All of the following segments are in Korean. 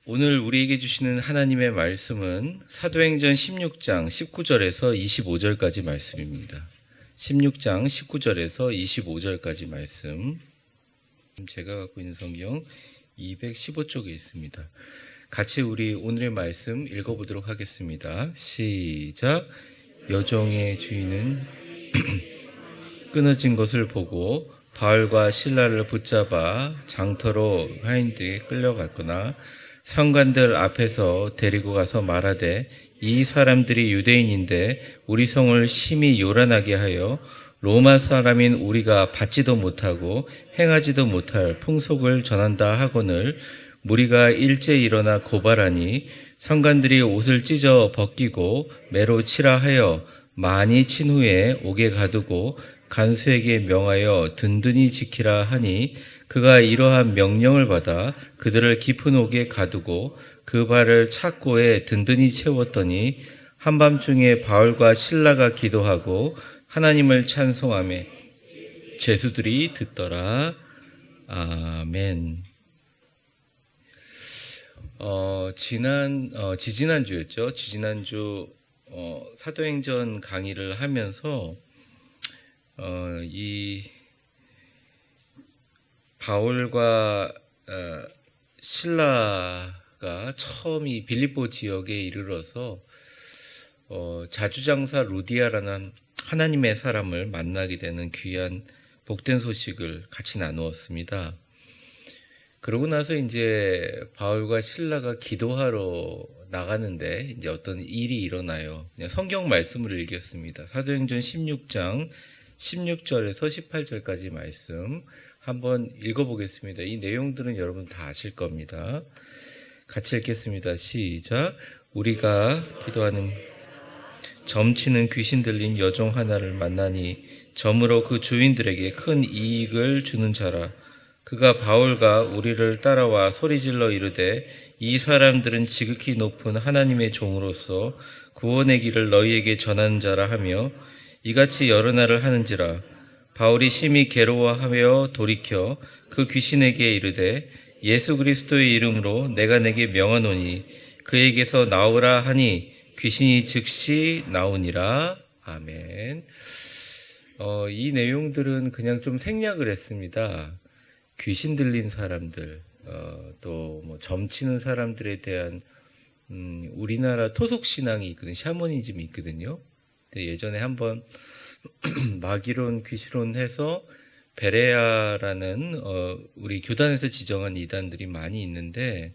오늘 우리에게 주시는 하나님의 말씀은 사도행전 16장 19절에서 25절까지 말씀입니다. 16장 19절에서 25절까지 말씀. 제가 갖고 있는 성경 215쪽에 있습니다. 같이 우리 오늘의 말씀 읽어보도록 하겠습니다. 시작. 여종의 주인은 끊어진 것을 보고 바울과 실라를 붙잡아 장터로 하인들이 끌려갔거나 성관들 앞에서 데리고 가서 말하되, 이 사람들이 유대인인데 우리 성을 심히 요란하게 하여 로마 사람인 우리가 받지도 못하고 행하지도 못할 풍속을 전한다 하거늘 무리가 일제히 일어나 고발하니 성관들이 옷을 찢어 벗기고 매로 치라 하여 많이 친 후에 옥에 가두고 간수에게 명하여 든든히 지키라 하니, 그가 이러한 명령을 받아 그들을 깊은 옥에 가두고 그 발을 착고에 든든히 채웠더니 한밤중에 바울과 실라가 기도하고 하나님을 찬송하며 제수들이 듣더라. 아멘. 지지난주였죠. 지지난주 사도행전 강의를 하면서 이 바울과 실라가 처음 이 빌립보 지역에 이르러서 자주장사 루디아라는 하나님의 사람을 만나게 되는 귀한 복된 소식을 같이 나누었습니다. 그러고 나서 이제 바울과 실라가 기도하러 나가는데 이제 어떤 일이 일어나요. 그냥 성경 말씀을 읽겠습니다. 사도행전 16장 16절에서 18절까지 말씀 한번 읽어보겠습니다. 이 내용들은 여러분 다 아실 겁니다. 같이 읽겠습니다. 시작. 우리가 기도하는 점치는 귀신 들린 여종 하나를 만나니 점으로 그 주인들에게 큰 이익을 주는 자라. 그가 바울과 우리를 따라와 소리질러 이르되, 이 사람들은 지극히 높은 하나님의 종으로서 구원의 길을 너희에게 전하는 자라 하며 이같이 여러 날을 하는지라. 바울이 심히 괴로워하며 돌이켜 그 귀신에게 이르되, 예수 그리스도의 이름으로 내가 내게 명하노니 그에게서 나오라 하니 귀신이 즉시 나오니라. 아멘. 이 내용들은 그냥 좀 생략을 했습니다. 귀신 들린 사람들, 또 뭐 점치는 사람들에 대한 우리나라 토속 신앙이 있거든요. 샤머니즘이 있거든요. 근데 예전에 한번 마귀론, 귀신론 해서 베레아라는 우리 교단에서 지정한 이단들이 많이 있는데,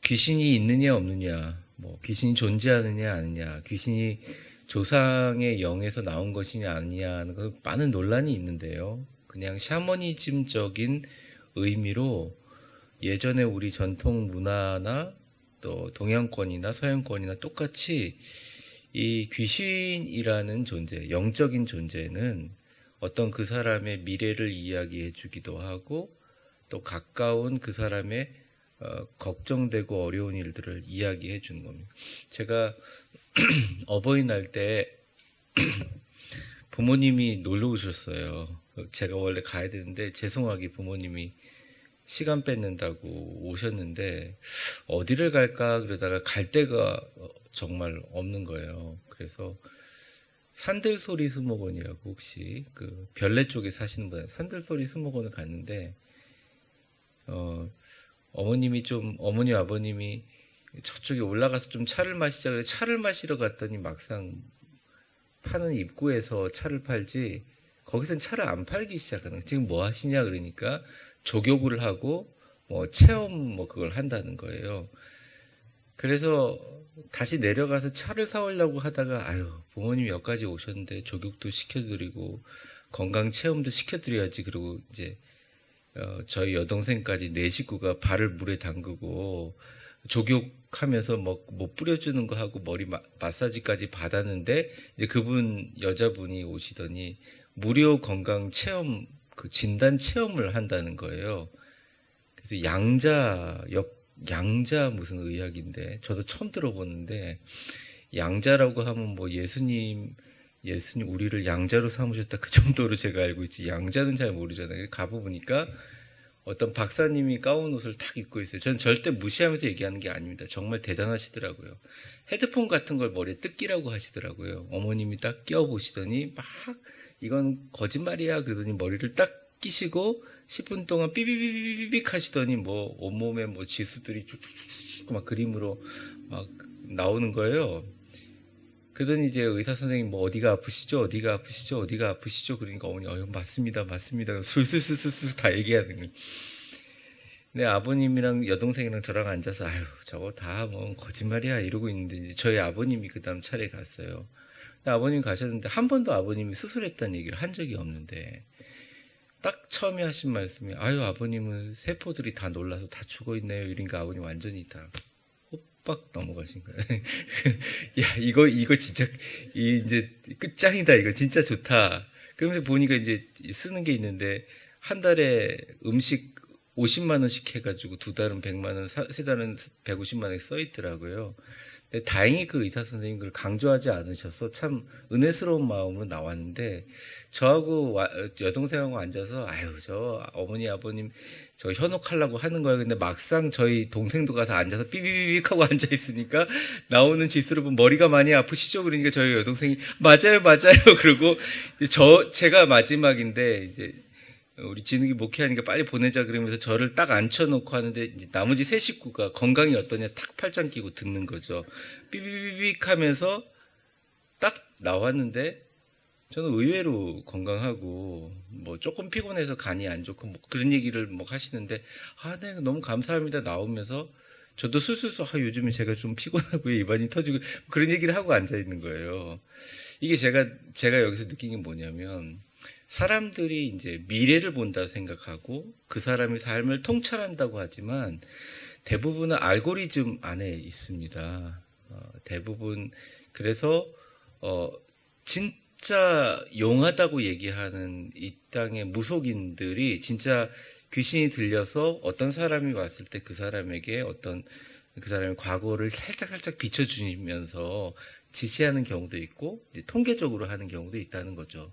귀신이 있느냐 없느냐, 뭐 귀신이 존재하느냐 아니냐, 귀신이 조상의 영에서 나온 것이냐 아니냐 하는 거 많은 논란이 있는데요. 그냥 샤머니즘적인 의미로 예전에 우리 전통 문화나 또 동양권이나 서양권이나 똑같이 이 귀신이라는 존재, 영적인 존재는 어떤 그 사람의 미래를 이야기해 주기도 하고 또 가까운 그 사람의 걱정되고 어려운 일들을 이야기해 주는 겁니다. 제가 어버이날 때 부모님이 놀러 오셨어요. 제가 원래 가야 되는데 죄송하게 부모님이 시간 뺏는다고 오셨는데 어디를 갈까 그러다가 갈 데가 정말 없는 거예요. 그래서 산들소리 수목원이라고, 혹시 그 별내 쪽에 사시는 분, 산들소리 수목원을 갔는데 어머니 아버님이 저쪽에 올라가서 좀 차를 마시자 그래 차를 마시러 갔더니 막상 파는 입구에서 차를 팔지 거기선 차를 안 팔기 시작하는 거예요. 지금 뭐 하시냐 그러니까 조교를 하고 뭐 체험 뭐 그걸 한다는 거예요. 그래서 다시 내려가서 차를 사오려고 하다가 부모님이 여기까지 오셨는데 조교도 시켜드리고 건강 체험도 시켜드려야지. 그리고 이제 저희 여동생까지 네 식구가 발을 물에 담그고 조교하면서 뭐 뿌려주는 거 하고 머리 마사지까지 받았는데 이제 그분 여자분이 오시더니 무료 건강 체험, 그 진단 체험을 한다는 거예요. 그래서 양자 무슨 의학인데 저도 처음 들어보는데, 양자라고 하면 뭐 예수님 우리를 양자로 삼으셨다 그 정도로 제가 알고 있지, 양자는 잘 모르잖아요. 가보니까 어떤 박사님이 가운 옷을 탁 입고 있어요. 저는 절대 무시하면서 얘기하는 게 아닙니다. 정말 대단하시더라고요. 헤드폰 같은 걸 머리에 뜯 끼라고 하시더라고요. 어머님이 딱 끼워보시더니 막 이건 거짓말이야 그러더니 머리를 딱 끼시고 10분 동안 삐비비비빅 하시더니 뭐 온몸에 뭐 지수들이 쭉쭉쭉 막 그림으로 막 나오는 거예요. 그러더니 이제 의사 선생님 뭐 어디가 아프시죠? 어디가 아프시죠? 어디가 아프시죠? 그러니까 어머니 맞습니다. 맞습니다. 술술술술 다 얘기하는 거예요. 내 아버님이랑 여동생이랑 저랑 앉아서 아유 저거 다 뭐 거짓말이야 이러고 있는데 이제 저희 아버님이 그 다음 차례 갔어요. 아버님 가셨는데 한 번도 아버님이 수술했다는 얘기를 한 적이 없는데 딱 처음에 하신 말씀이 아유 아버님은 세포들이 다 놀라서 다 죽어 있네요. 이러니까 아버님 완전히 다 호박 넘어가신 거예요. 야 이거 진짜 이제 끝장이다. 이거 진짜 좋다. 그러면서 보니까 이제 쓰는 게 있는데 한 달에 음식 50만 원씩 해가지고 두 달은 100만 원, 세 달은 150만 원이 써 있더라고요. 근데 다행히 그 의사 선생님 그걸 강조하지 않으셔서 참 은혜스러운 마음으로 나왔는데 저하고 여동생하고 앉아서 아유 저 어머니 아버님 저 현혹하려고 하는 거예요. 근데 막상 저희 동생도 가서 앉아서 삐비비빅 하고 앉아 있으니까 나오는 지수를 보면 머리가 많이 아프시죠? 그러니까 저희 여동생이 맞아요 그러고 제가 마지막인데 이제 우리 진욱이 목회하니까 빨리 보내자 그러면서 저를 딱 앉혀놓고 하는데 이제 나머지 세 식구가 건강이 어떠냐 탁 팔짱 끼고 듣는 거죠. 삐비비빅 하면서 딱 나왔는데 저는 의외로 건강하고 뭐 조금 피곤해서 간이 안 좋고 뭐 그런 얘기를 뭐 하시는데 네 너무 감사합니다 나오면서 저도 술술술 요즘에 제가 좀 피곤하고 입안이 터지고 그런 얘기를 하고 앉아 있는 거예요. 이게 제가 여기서 느낀 게 뭐냐면 사람들이 이제 미래를 본다 생각하고 그 사람의 삶을 통찰한다고 하지만 대부분은 알고리즘 안에 있습니다. 대부분 그래서 진짜 용하다고 얘기하는 이 땅의 무속인들이 진짜 귀신이 들려서 어떤 사람이 왔을 때 그 사람에게 그 사람의 과거를 살짝 비춰주면서 지시하는 경우도 있고 통계적으로 하는 경우도 있다는 거죠.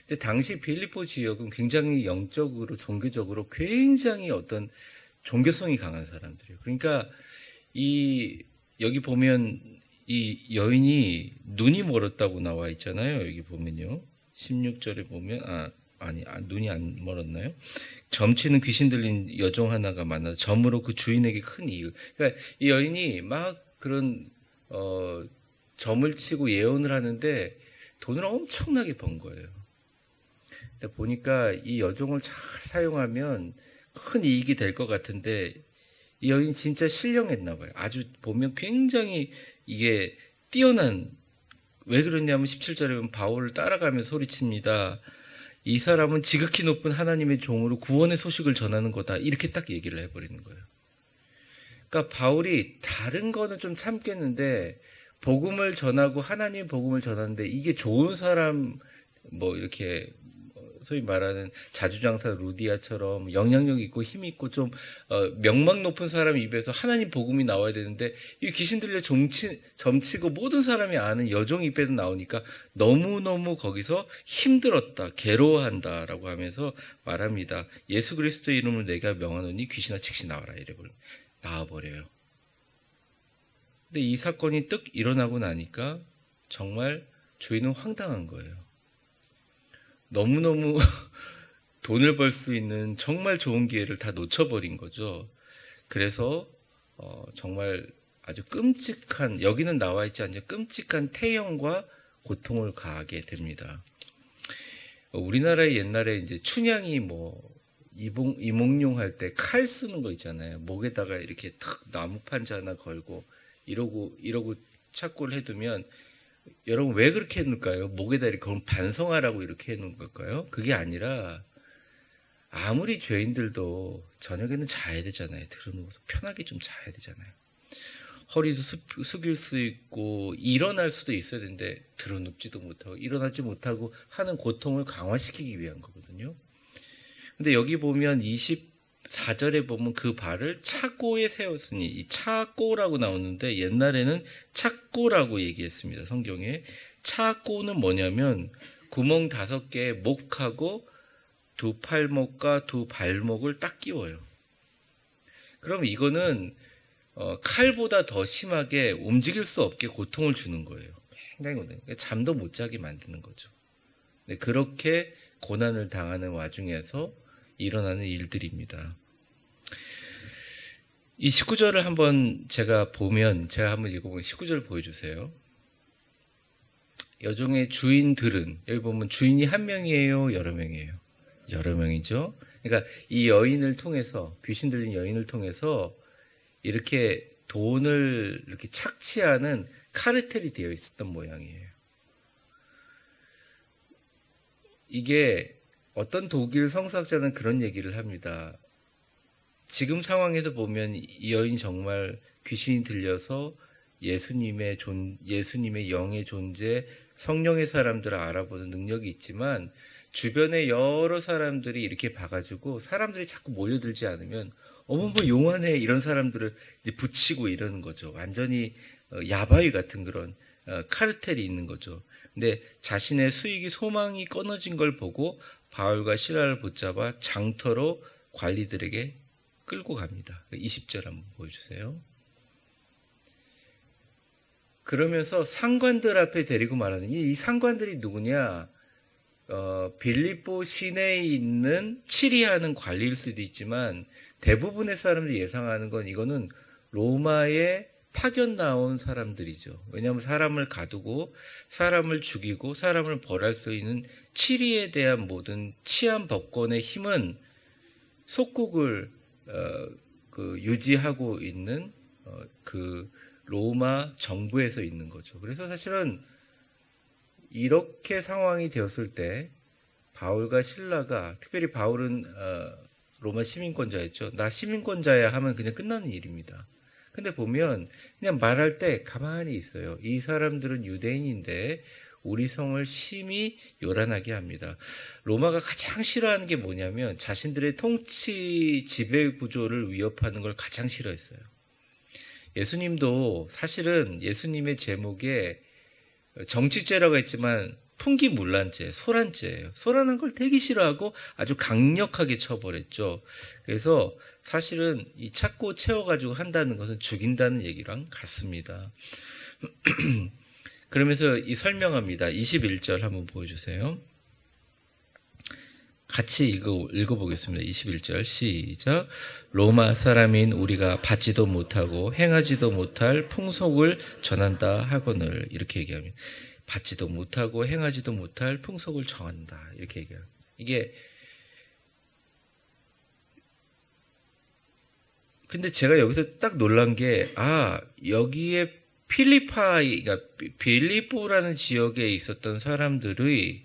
근데 당시 빌립보 지역은 굉장히 영적으로 종교적으로 굉장히 어떤 종교성이 강한 사람들이에요. 그러니까 여기 보면 이 여인이 눈이 멀었다고 나와 있잖아요. 여기 보면요. 16절에 보면 눈이 안 멀었나요? 점치는 귀신 들린 여종 하나가 만나서 점으로 그 주인에게 큰 이익. 그러니까 이 여인이 막 그런 점을 치고 예언을 하는데 돈을 엄청나게 번 거예요. 근데 보니까 이 여종을 잘 사용하면 큰 이익이 될 것 같은데 이 여인이 진짜 신령했나 봐요. 아주 보면 굉장히 이게 뛰어난 왜 그러냐면 17절에 보면 바울을 따라가며 소리칩니다. 이 사람은 지극히 높은 하나님의 종으로 구원의 소식을 전하는 거다. 이렇게 딱 얘기를 해버리는 거예요. 그러니까 바울이 다른 거는 좀 참겠는데 복음을 전하고 하나님의 복음을 전하는데 이게 좋은 사람 뭐 이렇게 소위 말하는 자주장사 루디아처럼 영향력 있고 힘 있고 좀 명망 높은 사람 입에서 하나님 복음이 나와야 되는데 이 귀신 들려 점치고 모든 사람이 아는 여종 입에도 나오니까 너무너무 거기서 힘들었다 괴로워한다라고 하면서 말합니다. 예수 그리스도의 이름을 내가 명하노니 귀신아 즉시 나와라 이래버려 나와버려요. 근데 이 사건이 뜩 일어나고 나니까 정말 주인은 황당한 거예요. 너무너무 돈을 벌 수 있는 정말 좋은 기회를 다 놓쳐버린 거죠. 그래서 정말 아주 끔찍한 여기는 나와 있지 않죠. 끔찍한 태형과 고통을 가하게 됩니다. 우리나라에 옛날에 이제 춘향이 뭐 이몽룡 할 때 칼 쓰는 거 있잖아요. 목에다가 이렇게 탁 나무 판자 하나 걸고 이러고 착고를 해두면 여러분 왜 그렇게 해놓을까요? 목에다 이렇게 반성하라고 이렇게 해놓은 걸까요? 그게 아니라 아무리 죄인들도 저녁에는 자야 되잖아요. 들어누워서 편하게 좀 자야 되잖아요. 허리도 숙일 수 있고 일어날 수도 있어야 되는데 들어눕지도 못하고 일어나지 못하고 하는 고통을 강화시키기 위한 거거든요. 근데 여기 보면 24절에 보면 그 발을 차고에 세웠으니 이 차고라고 나오는데 옛날에는 착고라고 얘기했습니다. 성경에 차고는 뭐냐면 구멍 5개에 목하고 두 팔목과 두 발목을 딱 끼워요. 그럼 이거는 칼보다 더 심하게 움직일 수 없게 고통을 주는 거예요. 굉장히 고통. 잠도 못 자게 만드는 거죠. 네, 그렇게 고난을 당하는 와중에서 일어나는 일들입니다. 이 19절을 한번 제가 한번 읽어보면 19절 보여주세요. 여종의 주인들은, 여기 보면 주인이 한 명이에요, 여러 명이에요? 여러 명이죠. 그러니까 이 여인을 통해서, 귀신 들린 여인을 통해서 이렇게 돈을 이렇게 착취하는 카르텔이 되어 있었던 모양이에요. 이게 어떤 독일 성서학자는 그런 얘기를 합니다. 지금 상황에서 보면 이 여인 정말 귀신이 들려서 예수님의 영의 존재, 성령의 사람들을 알아보는 능력이 있지만 주변에 여러 사람들이 이렇게 봐가지고 사람들이 자꾸 몰려들지 않으면 어머 뭐 용하네 이런 사람들을 이제 붙이고 이러는 거죠. 완전히 야바위 같은 그런 카르텔이 있는 거죠. 근데 자신의 수익이 소망이 끊어진 걸 보고 바울과 실라를 붙잡아 장터로 관리들에게 끌고 갑니다. 20절 한번 보여주세요. 그러면서 상관들 앞에 데리고 말하는 이 상관들이 누구냐? 빌립보 시내에 있는 치리하는 관리일 수도 있지만 대부분의 사람들이 예상하는 건 이거는 로마에 파견 나온 사람들이죠. 왜냐하면 사람을 가두고 사람을 죽이고 사람을 벌할 수 있는 치리에 대한 모든 치안 법권의 힘은 속국을 유지하고 있는 그 로마 정부에서 있는 거죠. 그래서 사실은 이렇게 상황이 되었을 때 바울과 실라가, 특별히 바울은 로마 시민권자였죠. 나 시민권자야 하면 그냥 끝나는 일입니다. 근데 보면 그냥 말할 때 가만히 있어요. 이 사람들은 유대인인데 우리 성을 심히 요란하게 합니다. 로마가 가장 싫어하는 게 뭐냐면 자신들의 통치 지배 구조를 위협하는 걸 가장 싫어했어요. 예수님도 사실은 예수님의 제목에 정치죄라고 했지만 풍기문란죄, 소란죄예요. 소란한 걸 되게 싫어하고 아주 강력하게 처벌했죠. 그래서 사실은 이 찾고 채워가지고 한다는 것은 죽인다는 얘기랑 같습니다. 그러면서 이 설명합니다. 21절 한번 보여주세요. 같이 읽어보겠습니다. 21절 시작. 로마 사람인 우리가 받지도 못하고 행하지도 못할 풍속을 전한다 하거늘. 이렇게 얘기합니다. 받지도 못하고 행하지도 못할 풍속을 전한다. 이렇게 얘기합니다. 이게 근데 제가 여기서 딱 놀란 게 여기에 그러니까 빌립보라는 지역에 있었던 사람들의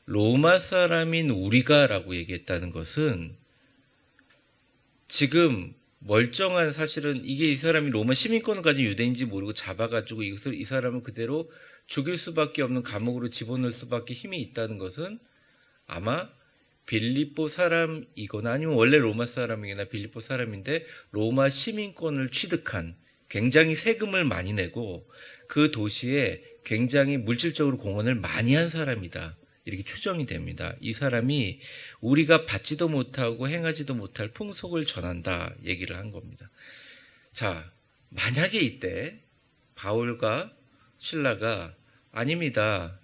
로마 사람인 우리가라고 얘기했다는 것은 지금 멀쩡한, 사실은 이게 이 사람이 로마 시민권을 가진 유대인인지 모르고 잡아가지고 이 사람을 그대로 죽일 수밖에 없는 감옥으로 집어넣을 수밖에 힘이 있다는 것은 아마 빌립보 사람이거나 아니면 원래 로마 사람이거나 빌립보 사람인데 로마 시민권을 취득한, 굉장히 세금을 많이 내고 그 도시에 굉장히 물질적으로 공헌을 많이 한 사람이다. 이렇게 추정이 됩니다. 이 사람이 우리가 받지도 못하고 행하지도 못할 풍속을 전한다 얘기를 한 겁니다. 자, 만약에 이때 바울과 실라가 아닙니다.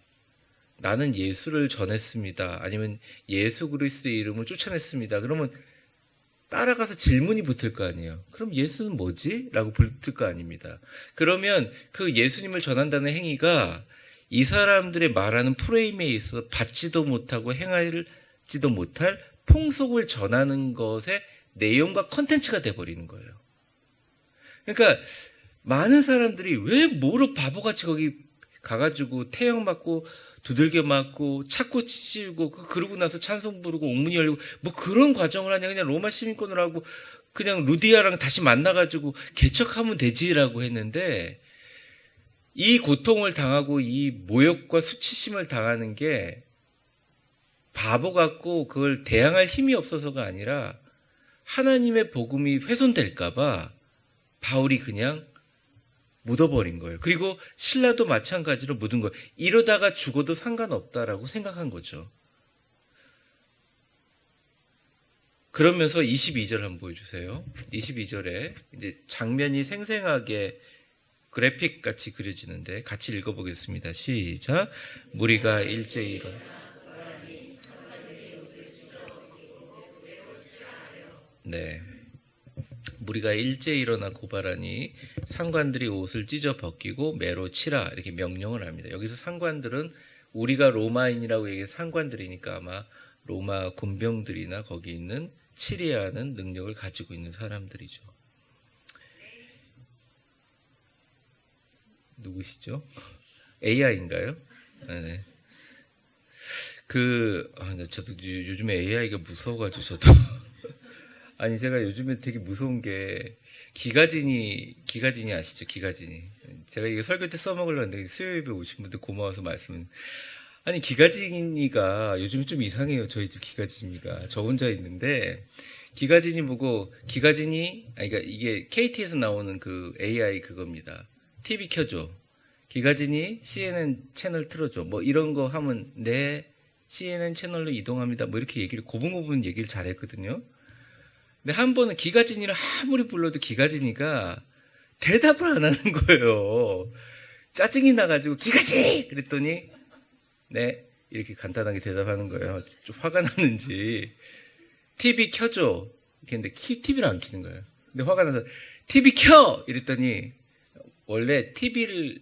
나는 예수를 전했습니다. 아니면 예수 그리스도의 이름을 쫓아냈습니다. 그러면 따라가서 질문이 붙을 거 아니에요. 그럼 예수는 뭐지? 라고 붙을 거 아닙니다. 그러면 그 예수님을 전한다는 행위가 이 사람들의 말하는 프레임에 있어서 받지도 못하고 행하지도 못할 풍속을 전하는 것의 내용과 컨텐츠가 돼버리는 거예요. 그러니까 많은 사람들이 왜 뭐로 바보같이 거기 가가지고 태형 맞고 두들겨 맞고 찾고 치우고 그러고 나서 찬송 부르고 옥문이 열리고 뭐 그런 과정을 하냐. 그냥 로마 시민권을 하고 그냥 루디아랑 다시 만나가지고 개척하면 되지라고 했는데, 이 고통을 당하고 이 모욕과 수치심을 당하는 게 바보 같고 그걸 대항할 힘이 없어서가 아니라 하나님의 복음이 훼손될까봐 바울이 그냥 묻어버린 거예요. 그리고 신라도 마찬가지로 묻은 거예요. 이러다가 죽어도 상관없다라고 생각한 거죠. 그러면서 22절 한번 보여주세요. 22절에 이제 장면이 생생하게 그래픽 같이 그려지는데 같이 읽어보겠습니다. 시작. 무리가 일제히 일어나. 네. 무리가 일제히 일어나 고발하니 상관들이 옷을 찢어 벗기고 매로 치라 이렇게 명령을 합니다. 여기서 상관들은 우리가 로마인이라고 얘기해 상관들이니까 아마 로마 군병들이나 거기 있는 치리하는 능력을 가지고 있는 사람들이죠. 누구시죠? AI인가요? 네. 저도 요즘에 AI가 무서워가지고 저도 아니 제가 요즘에 되게 무서운 게 기가진이 아시죠? 기가진이. 제가 이게 설교 때 써먹으려는데 수요일에 오신 분들 고마워서 말씀. 아니 기가진이가 요즘 좀 이상해요. 저희 집 기가진이가 저 혼자 있는데 기가진이 보고 기가진이 아니 그러니까 이게 KT에서 나오는 그 AI 그겁니다. TV 켜줘. 기가진이 CNN 채널 틀어줘. 뭐 이런 거 하면 네 CNN 채널로 이동합니다. 뭐 이렇게 얘기를 고분고분 얘기를 잘했거든요. 근데 한 번은 기가진이를 아무리 불러도 기가진이가 대답을 안 하는 거예요. 짜증이 나가지고 기가진! 그랬더니 네 이렇게 간단하게 대답하는 거예요. 좀 화가 나는지 TV 켜줘. 근데 TV를 안 켜는 거예요. 근데 화가 나서 TV 켜! 이랬더니 원래 TV를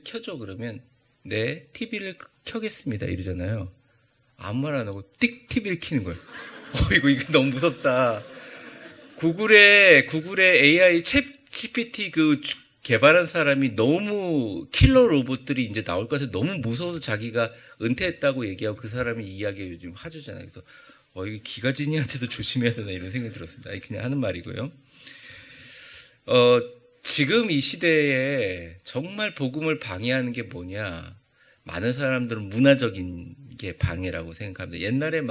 켜줘 그러면 네 TV를 켜겠습니다 이러잖아요. 아무 말 안 하고 띡 TV를 켜는 거예요. 이거 너무 무섭다. 구글의 AI 챗 GPT 그 개발한 사람이 너무 킬러 로봇들이 이제 나올 것 같아서 너무 무서워서 자기가 은퇴했다고 얘기하고 그 사람이 이야기가 요즘 화제잖아요. 그래서 이게 기가진이한테도 조심해야 되나 이런 생각이 들었습니다. 그냥 하는 말이고요. 지금 이 시대에 정말 복음을 방해하는 게 뭐냐? 많은 사람들은 문화적인 게 방해라고 생각합니다. 옛날에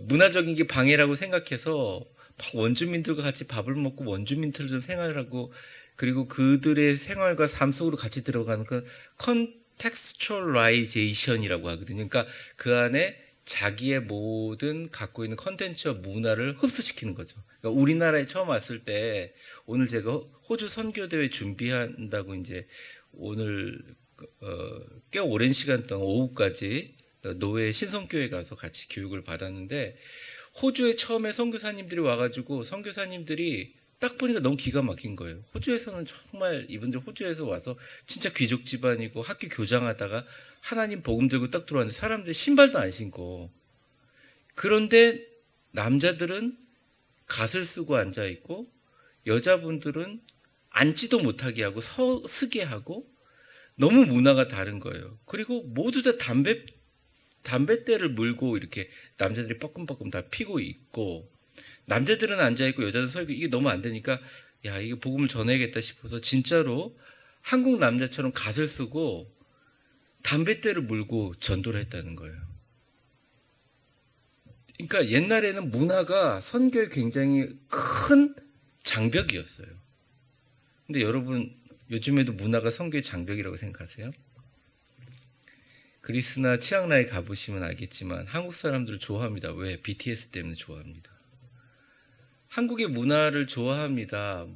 문화적인 게 방해라고 생각해서 막 원주민들과 같이 밥을 먹고 원주민들도 생활하고 그리고 그들의 생활과 삶 속으로 같이 들어가는 그 컨텍스츄얼라이제이션이라고 하거든요. 그러니까 그 안에 자기의 모든 갖고 있는 컨텐츠와 문화를 흡수시키는 거죠. 그러니까 우리나라에 처음 왔을 때 오늘 제가 호주 선교대회 준비한다고 이제 오늘 꽤 오랜 시간 동안 오후까지 노예 신성교회 가서 같이 교육을 받았는데 호주에 처음에 선교사님들이 와가지고 선교사님들이 딱 보니까 너무 기가 막힌 거예요. 호주에서는 정말 이분들 호주에서 와서 진짜 귀족 집안이고 학교 교장하다가 하나님 복음 들고 딱 들어왔는데 사람들이 신발도 안 신고 그런데 남자들은 갓을 쓰고 앉아있고 여자분들은 앉지도 못하게 하고 서게 하고 너무 문화가 다른 거예요. 그리고 모두 다 담뱃대를 물고 이렇게 남자들이 뻐끔뻐끔 다 피고 있고 남자들은 앉아있고 여자들은 서 있고 이게 너무 안 되니까 야 이거 복음을 전해야겠다 싶어서 진짜로 한국 남자처럼 갓을 쓰고 담뱃대를 물고 전도를 했다는 거예요. 그러니까 옛날에는 문화가 선교에 굉장히 큰 장벽이었어요. 근데 여러분 요즘에도 문화가 선교의 장벽이라고 생각하세요? 그리스나 치앙라이 가보시면 알겠지만 한국 사람들을 좋아합니다. 왜? BTS 때문에 좋아합니다. 한국의 문화를 좋아합니다.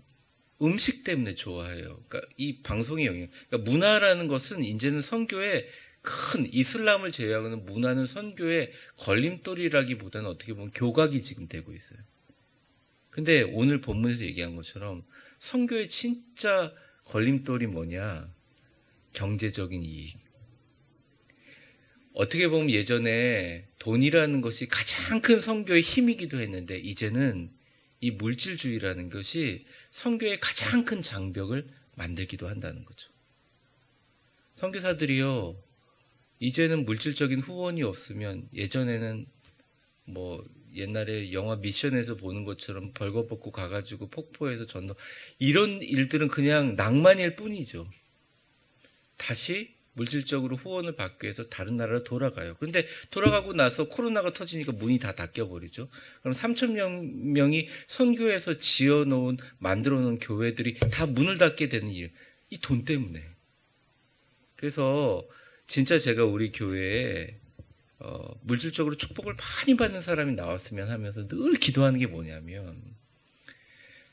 음식 때문에 좋아해요. 그러니까 이 방송의 영향. 그러니까 문화라는 것은 이제는 선교의 큰 이슬람을 제외하고는 문화는 선교의 걸림돌이라기보다는 어떻게 보면 교각이 지금 되고 있어요. 근데 오늘 본문에서 얘기한 것처럼 선교의 진짜 걸림돌이 뭐냐? 경제적인 이익. 어떻게 보면 예전에 돈이라는 것이 가장 큰 선교의 힘이기도 했는데 이제는 이 물질주의라는 것이 선교의 가장 큰 장벽을 만들기도 한다는 거죠. 선교사들이요, 이제는 물질적인 후원이 없으면 예전에는 뭐 옛날에 영화 미션에서 보는 것처럼 벌거벗고 가가지고 폭포에서 전도 이런 일들은 그냥 낭만일 뿐이죠. 다시 물질적으로 후원을 받기 위해서 다른 나라로 돌아가요. 그런데 돌아가고 나서 코로나가 터지니까 문이 다 닫혀버리죠. 그럼 3,000명이 선교에서 지어놓은 만들어놓은 교회들이 다 문을 닫게 되는 일, 이 돈 때문에. 그래서 진짜 제가 우리 교회에 물질적으로 축복을 많이 받는 사람이 나왔으면 하면서 늘 기도하는 게 뭐냐면,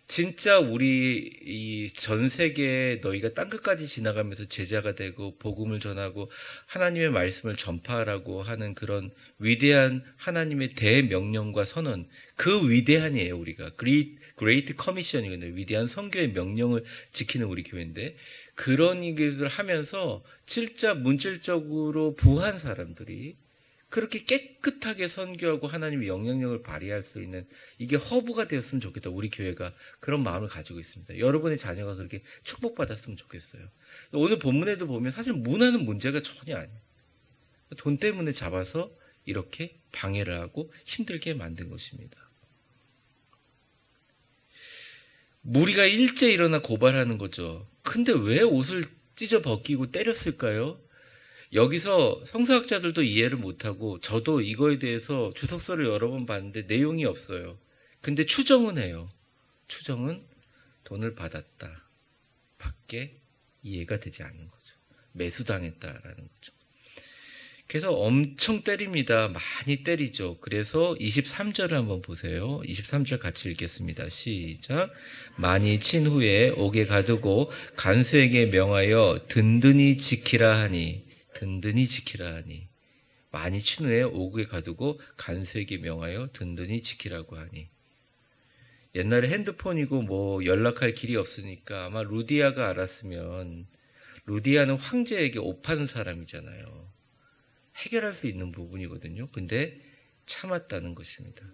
진짜 우리 이 전 세계에 너희가 땅 끝까지 지나가면서 제자가 되고 복음을 전하고 하나님의 말씀을 전파하라고 하는 그런 위대한 하나님의 대명령과 선언, 그 위대한이에요. 우리가 Great Commission이거든요. 위대한 선교의 명령을 지키는 우리 교회인데, 그런 일을 하면서 진짜 문질적으로 부한 사람들이 그렇게 깨끗하게 선교하고 하나님의 영향력을 발휘할 수 있는, 이게 허브가 되었으면 좋겠다. 우리 교회가 그런 마음을 가지고 있습니다. 여러분의 자녀가 그렇게 축복받았으면 좋겠어요. 오늘 본문에도 보면 사실 문화는 문제가 전혀 아니에요. 돈 때문에 잡아서 이렇게 방해를 하고 힘들게 만든 것입니다. 무리가 일제 일어나 고발하는 거죠. 근데 왜 옷을 찢어 벗기고 때렸을까요? 여기서 성서학자들도 이해를 못하고, 저도 이거에 대해서 주석서를 여러 번 봤는데 내용이 없어요. 근데 추정은 해요. 추정은 돈을 받았다 밖에 이해가 되지 않는 거죠. 매수당했다라는 거죠. 그래서 엄청 때립니다. 많이 때리죠. 그래서 23절을 한번 보세요. 23절 같이 읽겠습니다. 시작. 많이 친 후에 옥에 가두고 간수에게 명하여 든든히 지키라 하니, 든든히 지키라 하니, 많이 친 후에 옥에 가두고 간수에게 명하여 든든히 지키라고 하니. 옛날에 핸드폰이고 뭐 연락할 길이 없으니까 아마 루디아가 알았으면, 루디아는 황제에게 옷 파는 사람이잖아요. 해결할 수 있는 부분이거든요. 근데 참았다는 것입니다.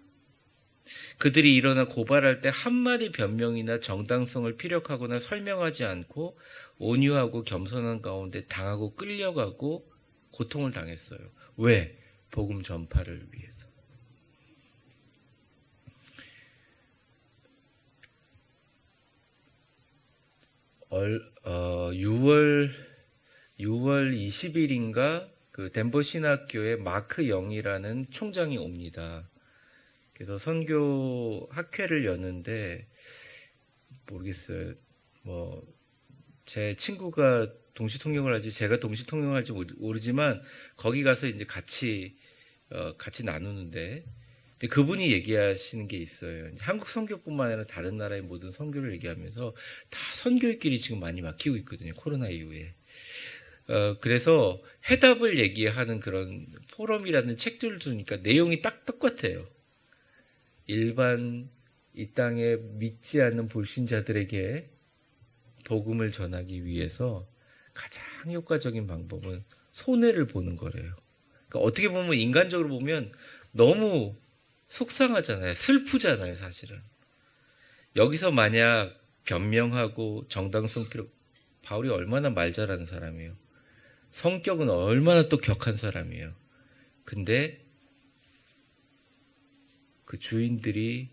그들이 일어나 고발할 때 한마디 변명이나 정당성을 피력하거나 설명하지 않고 온유하고 겸손한 가운데 당하고 끌려가고 고통을 당했어요. 왜? 복음 전파를 위해서. 6월 20일인가 그 덴버 신학교에 마크 영이라는 총장이 옵니다. 그래서 선교 학회를 여는데, 모르겠어요. 제 친구가 동시 통역을 할지 제가 동시 통역을 할지 모르지만 거기 가서 이제 같이 나누는데, 근데 그분이 얘기하시는 게 있어요. 한국 선교뿐만 아니라 다른 나라의 모든 선교를 얘기하면서 다 선교의 길이 지금 많이 막히고 있거든요. 코로나 이후에. 그래서 해답을 얘기하는 그런 포럼이라는 책들을 주니까 내용이 딱 똑같아요. 일반 이 땅에 믿지 않는 불신자들에게 복음을 전하기 위해서 가장 효과적인 방법은 손해를 보는 거래요. 그러니까 어떻게 보면 인간적으로 보면 너무 속상하잖아요. 슬프잖아요, 사실은. 여기서 만약 변명하고 정당성 필요, 바울이 얼마나 말 잘하는 사람이에요. 성격은 얼마나 또 격한 사람이에요. 근데 그 주인들이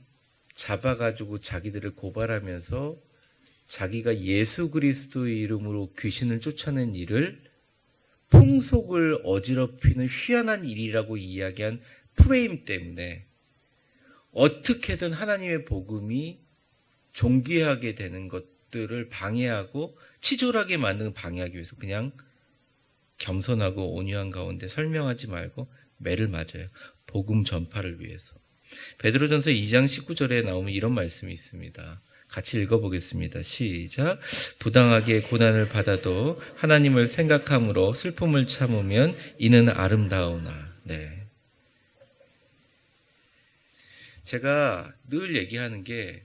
잡아가지고 자기들을 고발하면서 자기가 예수 그리스도의 이름으로 귀신을 쫓아낸 일을 풍속을 어지럽히는 희한한 일이라고 이야기한 프레임 때문에 어떻게든 하나님의 복음이 존귀하게 되는 것들을 방해하고 치졸하게 만드는, 방해하기 위해서 그냥 겸손하고 온유한 가운데 설명하지 말고 매를 맞아요. 복음 전파를 위해서. 베드로전서 2장 19절에 나오면 이런 말씀이 있습니다. 같이 읽어보겠습니다. 시작. 부당하게 고난을 받아도 하나님을 생각함으로 슬픔을 참으면 이는 아름다우나. 네. 제가 늘 얘기하는 게,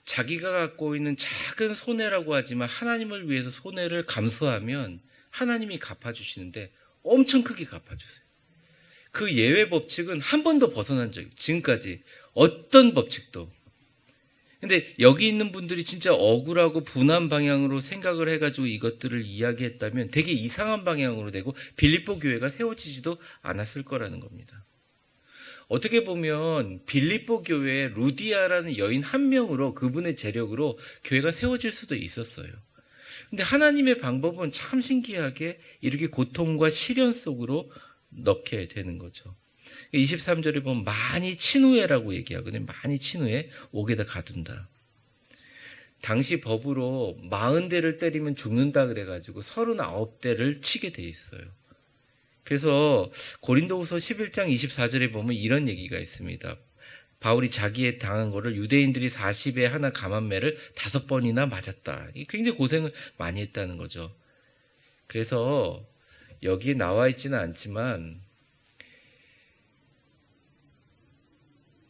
자기가 갖고 있는 작은 손해라고 하지만 하나님을 위해서 손해를 감수하면 하나님이 갚아주시는데 엄청 크게 갚아주세요. 그 예외 법칙은 한 번도 벗어난 적이, 지금까지 어떤 법칙도. 근데 여기 있는 분들이 진짜 억울하고 분한 방향으로 생각을 해가지고 이것들을 이야기했다면 되게 이상한 방향으로 되고 빌립보 교회가 세워지지도 않았을 거라는 겁니다. 어떻게 보면 빌립보 교회에 루디아라는 여인 한 명으로, 그분의 재력으로 교회가 세워질 수도 있었어요. 근데 하나님의 방법은 참 신기하게 이렇게 고통과 시련 속으로 넣게 되는 거죠. 23절에 보면 많이 친 후에라고 얘기하거든요. 많이 친 후에 옥에다 가둔다. 당시 법으로 40대를 때리면 죽는다 그래가지고 39대를 치게 돼 있어요. 그래서 고린도후서 11장 24절에 보면 이런 얘기가 있습니다. 바울이 자기의 당한 거를 유대인들이 40에 하나 감한매를 5번이나 맞았다. 굉장히 고생을 많이 했다는 거죠. 그래서 여기에 나와 있지는 않지만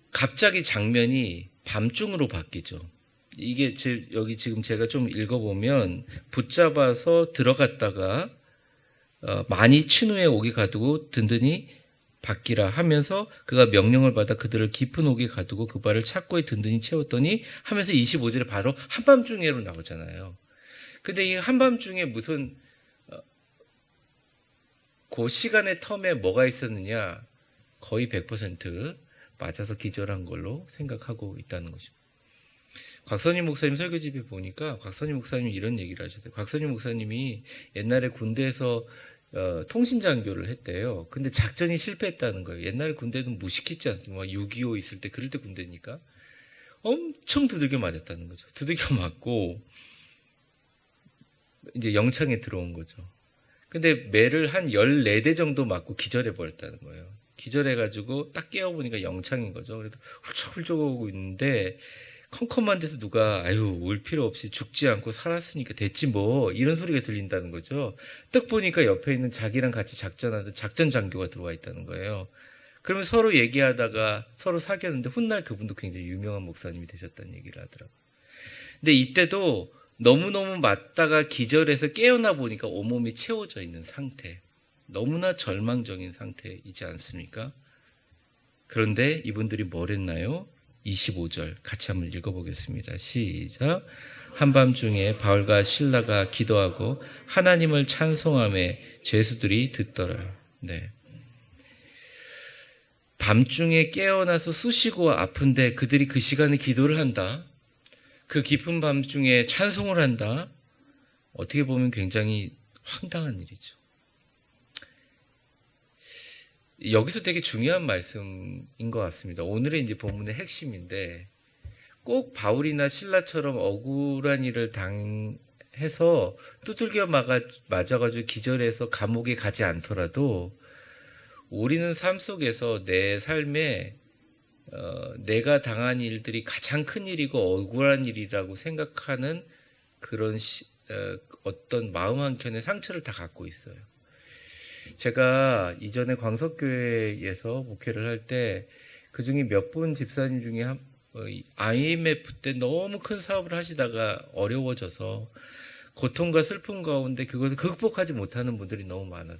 갑자기 장면이 밤중으로 바뀌죠. 이게 여기 지금 제가 좀 읽어보면 붙잡아서 들어갔다가 많이 친후에 옥에 가두고 든든히 받기라 하면서 그가 명령을 받아 그들을 깊은 옥에 가두고 그 발을 착고에 든든히 채웠더니 하면서 25절에 바로 한밤중에로 나오잖아요. 근데 이 한밤중에 무슨 그 시간의 텀에 뭐가 있었느냐, 거의 100% 맞아서 기절한 걸로 생각하고 있다는 것입니다. 곽선임 목사님 설교집에 보니까 곽선임 목사님이 이런 얘기를 하셨어요. 곽선임 목사님이 옛날에 군대에서 통신장교를 했대요. 근데 작전이 실패했다는 거예요. 옛날 군대는 무식했지 않습니까? 6.25 있을 때, 그럴 때 군대니까 엄청 두들겨 맞았다는 거죠. 두들겨 맞고 이제 영창에 들어온 거죠. 근데 매를 한 14대 정도 맞고 기절해 버렸다는 거예요. 기절해가지고 딱 깨어보니까 영창인 거죠. 그래서 훌쩍훌쩍 오고 있는데 컴컴한 데서 누가 아유 올 필요 없이 죽지 않고 살았으니까 됐지 뭐 이런 소리가 들린다는 거죠. 딱 보니까 옆에 있는 자기랑 같이 작전하던 작전 장교가 들어와 있다는 거예요. 그러면 서로 얘기하다가 서로 사귀었는데 훗날 그분도 굉장히 유명한 목사님이 되셨다는 얘기를 하더라고요. 근데 이때도 너무너무 맞다가 기절해서 깨어나 보니까 온몸이 채워져 있는 상태, 너무나 절망적인 상태이지 않습니까? 그런데 이분들이 뭘 했나요? 25절 같이 한번 읽어보겠습니다. 시작. 한밤중에 바울과 실라가 기도하고 하나님을 찬송하며 죄수들이 듣더라. 네. 밤중에 깨어나서 쑤시고 아픈데 그들이 그 시간에 기도를 한다. 그 깊은 밤중에 찬송을 한다. 어떻게 보면 굉장히 황당한 일이죠. 여기서 되게 중요한 말씀인 것 같습니다. 오늘의 이제 본문의 핵심인데, 꼭 바울이나 실라처럼 억울한 일을 당해서 두들겨 맞아가지고 기절해서 감옥에 가지 않더라도 우리는 삶 속에서 내 삶에 내가 당한 일들이 가장 큰 일이고 억울한 일이라고 생각하는 그런 어떤 마음 한켠에 상처를 다 갖고 있어요. 제가 이전에 광석교회에서 목회를 할 때 그중에 몇 분 집사님 중에 IMF 때 너무 큰 사업을 하시다가 어려워져서 고통과 슬픔 가운데 그것을 극복하지 못하는 분들이 너무 많아요.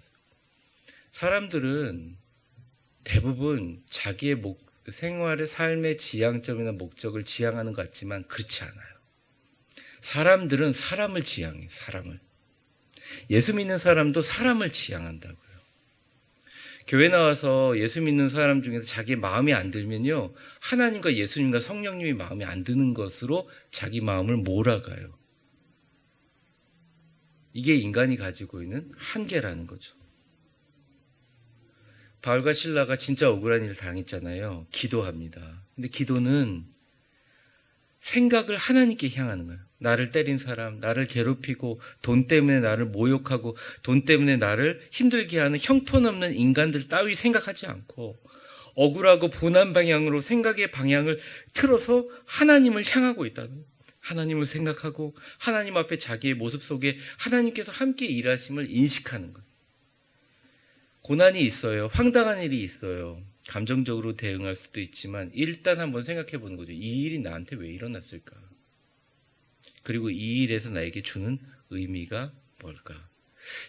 사람들은 대부분 자기의 생활의 삶의 지향점이나 목적을 지향하는 것 같지만 그렇지 않아요. 사람들은 사람을 지향해요. 사람을. 예수 믿는 사람도 사람을 지향한다고요. 교회 나와서 예수 믿는 사람 중에서 자기의 마음이 안 들면요, 하나님과 예수님과 성령님이 마음에 안 드는 것으로 자기 마음을 몰아가요. 이게 인간이 가지고 있는 한계라는 거죠. 바울과 실라가 진짜 억울한 일을 당했잖아요. 기도합니다. 근데 기도는 생각을 하나님께 향하는 거예요. 나를 때린 사람, 나를 괴롭히고 돈 때문에 나를 모욕하고 돈 때문에 나를 힘들게 하는 형편없는 인간들 따위 생각하지 않고 억울하고 본한 방향으로 생각의 방향을 틀어서 하나님을 향하고 있다는 거예요. 하나님을 생각하고 하나님 앞에 자기의 모습 속에 하나님께서 함께 일하심을 인식하는 거예요. 고난이 있어요. 황당한 일이 있어요. 감정적으로 대응할 수도 있지만 일단 한번 생각해 보는 거죠. 이 일이 나한테 왜 일어났을까? 그리고 이 일에서 나에게 주는 의미가 뭘까?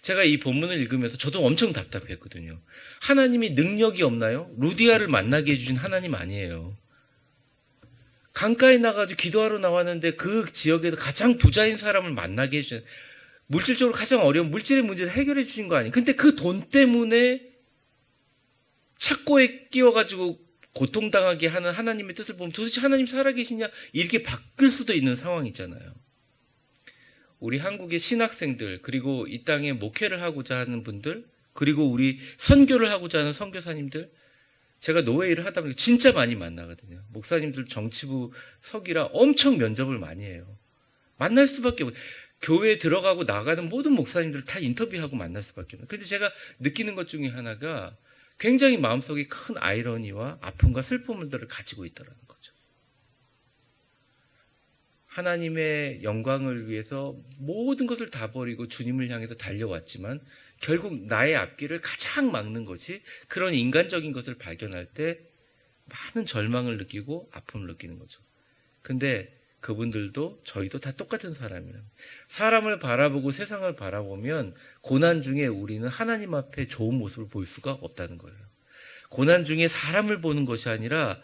제가 이 본문을 읽으면서 저도 엄청 답답했거든요. 하나님이 능력이 없나요? 루디아를 만나게 해주신 하나님 아니에요. 강가에 나가지고 기도하러 나왔는데 그 지역에서 가장 부자인 사람을 만나게 해주신, 물질적으로 가장 어려운 물질의 문제를 해결해 주신 거 아니에요. 근데 그 돈 때문에 착고에 끼워가지고 고통당하게 하는 하나님의 뜻을 보면 도대체 하나님 살아계시냐? 이렇게 바뀔 수도 있는 상황이잖아요. 우리 한국의 신학생들, 그리고 이 땅에 목회를 하고자 하는 분들, 그리고 우리 선교를 하고자 하는 선교사님들, 제가 노예 일을 하다 보니까 진짜 많이 만나거든요. 목사님들 정치부 석이라 엄청 면접을 많이 해요. 만날 수밖에 없어요. 교회에 들어가고 나가는 모든 목사님들을 다 인터뷰하고 만날 수밖에 없어요. 근데 제가 느끼는 것 중에 하나가 굉장히 마음속에 큰 아이러니와 아픔과 슬픔들을 가지고 있다는 거죠. 하나님의 영광을 위해서 모든 것을 다 버리고 주님을 향해서 달려왔지만 결국 나의 앞길을 가장 막는 것이 그런 인간적인 것을 발견할 때 많은 절망을 느끼고 아픔을 느끼는 거죠. 근데 그분들도 저희도 다 똑같은 사람이에요. 사람을 바라보고 세상을 바라보면 고난 중에 우리는 하나님 앞에 좋은 모습을 볼 수가 없다는 거예요. 고난 중에 사람을 보는 것이 아니라